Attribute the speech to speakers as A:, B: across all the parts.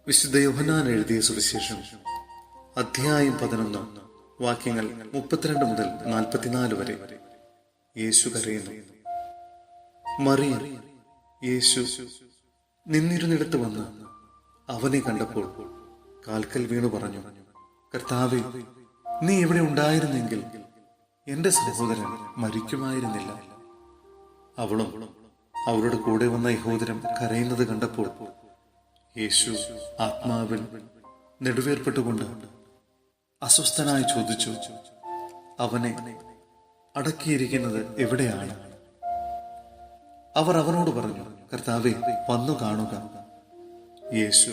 A: വിശുദ്ധ യോഹന്നാൻ എഴുതിയ സുവിശേഷം അധ്യായം 11 വാക്യങ്ങൾ 32 മുതൽ 44 വരെ. യേശു കരയുന്നു. മറിയം യേശു നിന്നിരുന്നിടത്ത് വന്ന് അവനെ കണ്ടപ്പോൾ കാൽക്കൽ വീണു പറഞ്ഞു, കർത്താവേ, നീ ഇവിടെ ഉണ്ടായിരുന്നെങ്കിൽ എന്റെ സഹോദരൻ മരിക്കുമായിരുന്നില്ല. അവളും അവരുടെ കൂടെ വന്ന യഹൂദരും കരയുന്നത് കണ്ടപ്പോൾ യേശു ആത്മാവിൽ നെടുവേർപ്പെട്ടുകൊണ്ട് അസ്വസ്ഥനായി ചോദിച്ചു, അവനെ അടക്കിയിരിക്കുന്നത് എവിടെയാണ്? അവർ അവനോട് പറഞ്ഞു, കർത്താവേ, വന്നു കാണുക. യേശു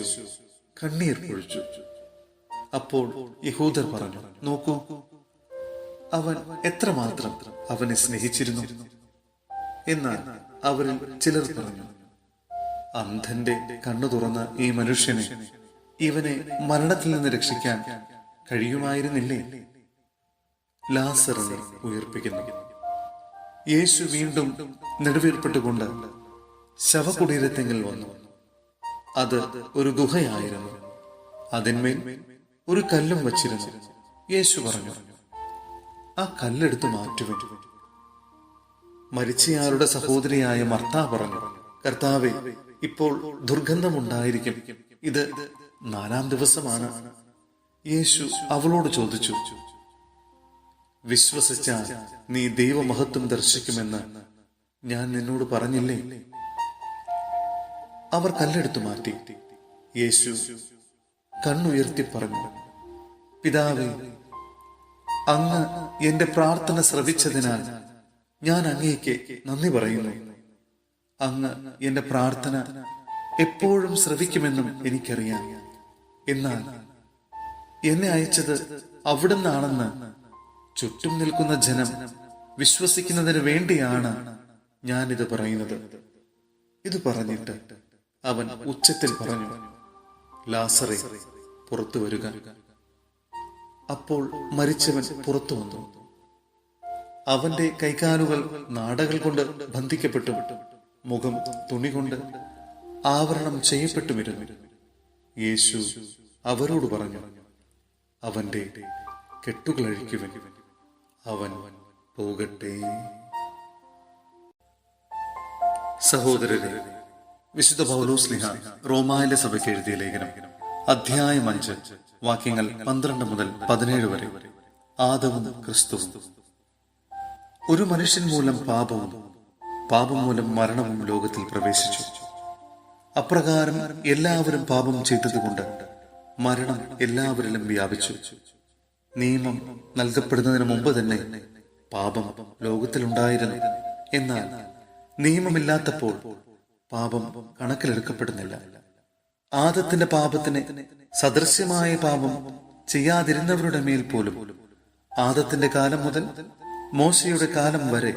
A: കണ്ണീർ പൊഴിച്ചു. അപ്പോൾ യഹൂദർ പറഞ്ഞു, നോക്കൂ, അവൻ എത്രമാത്രം അവനെ സ്നേഹിച്ചിരുന്നു. എന്നാൽ അവരിൽ ചിലർ പറഞ്ഞു, അന്ധന്റെ കണ്ണു തുറന്ന ഈ മനുഷ്യനെ, ഇവനെ മരണത്തിൽ നിന്ന് രക്ഷിക്കാൻ കഴിയുമായിരുന്നില്ലേ? ലാസറിനെ ഉയർപ്പിക്കുന്നു. യേശു വീണ്ടും നെടുവേർപ്പെട്ടുകൊണ്ട് ശവകുടീരത്തെങ്കിൽ വന്നു. അത് ഒരു ഗുഹയായിരുന്നു. അതിന്മേൽ ഒരു കല്ലും വച്ചിരുന്നു. യേശു പറഞ്ഞു, ആ കല്ലെടുത്ത് മാറ്റുവിൻ. മരിച്ചയാളുടെ സഹോദരിയായ മർത്ത പറഞ്ഞു, കർത്താവേ, ഇപ്പോൾ ദുർഗന്ധമുണ്ടായിരിക്കും. ഇത് 4-ാം ദിവസമാണ്. യേശു അവളോട് ചോദിച്ചു, വിശ്വസിച്ചാൽ നീ ദൈവമഹത്വം ദർശിക്കുമെന്ന് ഞാൻ നിന്നോട് പറഞ്ഞില്ലേ? അവർ കല്ലെടുത്തു മാറ്റി. യേശു കണ്ണുയർത്തി പറഞ്ഞു, പിതാവേ, അങ്ങ് എന്റെ പ്രാർത്ഥന ശ്രവിച്ചതിനാൽ ഞാൻ അങ്ങേക്ക് നന്ദി പറയുന്നു. അങ്ങ് എന്റെ പ്രാർത്ഥന എപ്പോഴും ശ്രവിക്കുമെന്നും എനിക്കറിയാം. എന്നാൽ എന്നെ അയച്ചത് അവിടുന്നാണെന്ന് ചുറ്റും നിൽക്കുന്ന ജനം വിശ്വസിക്കുന്നതിന് വേണ്ടിയാണ് ഞാനിത് പറയുന്നത്. ഇത് പറഞ്ഞിട്ട് അവൻ ഉച്ചത്തിൽ പറഞ്ഞു, ലാസറേ, പുറത്തു വരിക. അപ്പോൾ മരിച്ചവൻ പുറത്തു വന്നു. അവന്റെ കൈകാലുകൾ നാടകൾ കൊണ്ട് ബന്ധിക്കപ്പെട്ടു, മുഖം തുണി കൊണ്ട് ആവരണം ചെയ്യപ്പെട്ടുമിരുന്നു. യേശു അവരോട് പറഞ്ഞു, അവന്റെ കെട്ടുകൾ അഴിക്കുവിൻ, അവൻ പോകട്ടെ. സഹോദരരെ, വിശുദ്ധ പൗലോസ്ലീഹ റോമായിലെ സഭയ്ക്ക് എഴുതിയ ലേഖനം അധ്യായം 5 വാക്യങ്ങൾ 12 മുതൽ 17 വരെ. ആദവും ക്രിസ്തുവും. ഒരു മനുഷ്യൻ മൂലം പാപവും, പാപം മൂലം മരണവും ലോകത്തിൽ പ്രവേശിച്ചു. അപ്രകാരം എല്ലാവരും പാപം ചെയ്തതുകൊണ്ട് മരണം എല്ലാവരിലും വ്യാപിച്ചു. നിയമം നൽകപ്പെടുന്നതിന് മുമ്പ് തന്നെ പാപം ലോകത്തിലുണ്ടായിരുന്നു. എന്നാൽ നിയമമില്ലാത്തപ്പോൾ പാപം കണക്കിലെടുക്കപ്പെടുന്നില്ല. ആദത്തിന്റെ പാപത്തിന് സദൃശ്യമായ പാപം ചെയ്യാതിരുന്നവരുടെ മേൽ പോലും ആദത്തിന്റെ കാലം മുതൽ മോശയുടെ കാലം വരെ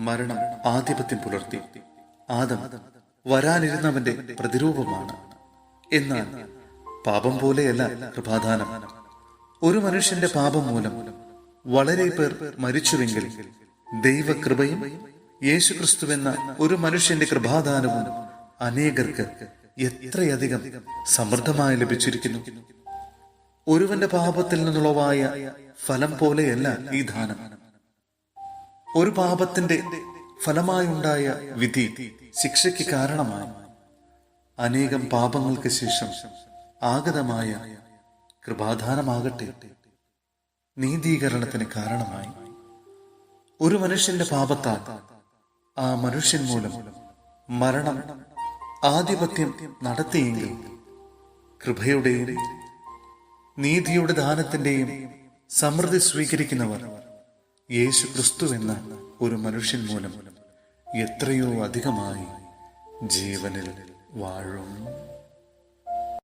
A: മരണം ആധിപത്യം പുലർത്തി. ആദം വരാനിരുന്നവന്റെ പ്രതിരൂപമാണ്. എന്നാൽ പാപം പോലെയല്ല കൃപാദാനം. ഒരു മനുഷ്യന്റെ പാപം മൂലം വളരെ പേർ മരിച്ചുവെങ്കിൽ ദൈവകൃപയും യേശുക്രിസ്തുവെന്ന ഒരു മനുഷ്യന്റെ കൃപാദാനവും അനേകർക്ക് എത്രയധികം സമൃദ്ധമായി ലഭിച്ചിരിക്കുന്നു. ഒരുവന്റെ പാപത്തിൽ നിന്നുള്ളവായ ഫലം പോലെയല്ല ഈ ദാനം. ഒരു പാപത്തിന്റെ ഫലമായുണ്ടായ വിധി ശിക്ഷയ്ക്ക് കാരണമായി. അനേകം പാപങ്ങൾക്ക് ശേഷം ആഗതമായ കൃപാദാനമാകട്ടെ നീതീകരണത്തിന് കാരണമായി. ഒരു മനുഷ്യന്റെ പാപത്താൽ ആ മനുഷ്യൻ മൂലം മരണം ആധിപത്യം നടത്തിയെങ്കിൽ കൃപയുടെയും നീതിയുടെ ദാനത്തിന്റെയും സമൃദ്ധി സ്വീകരിക്കുന്നവർ യേശു ക്രിസ്തു എന്ന ഒരു മനുഷ്യൻ മൂലം എത്രയോ അധികമായി ജീവനിൽ വാഴും.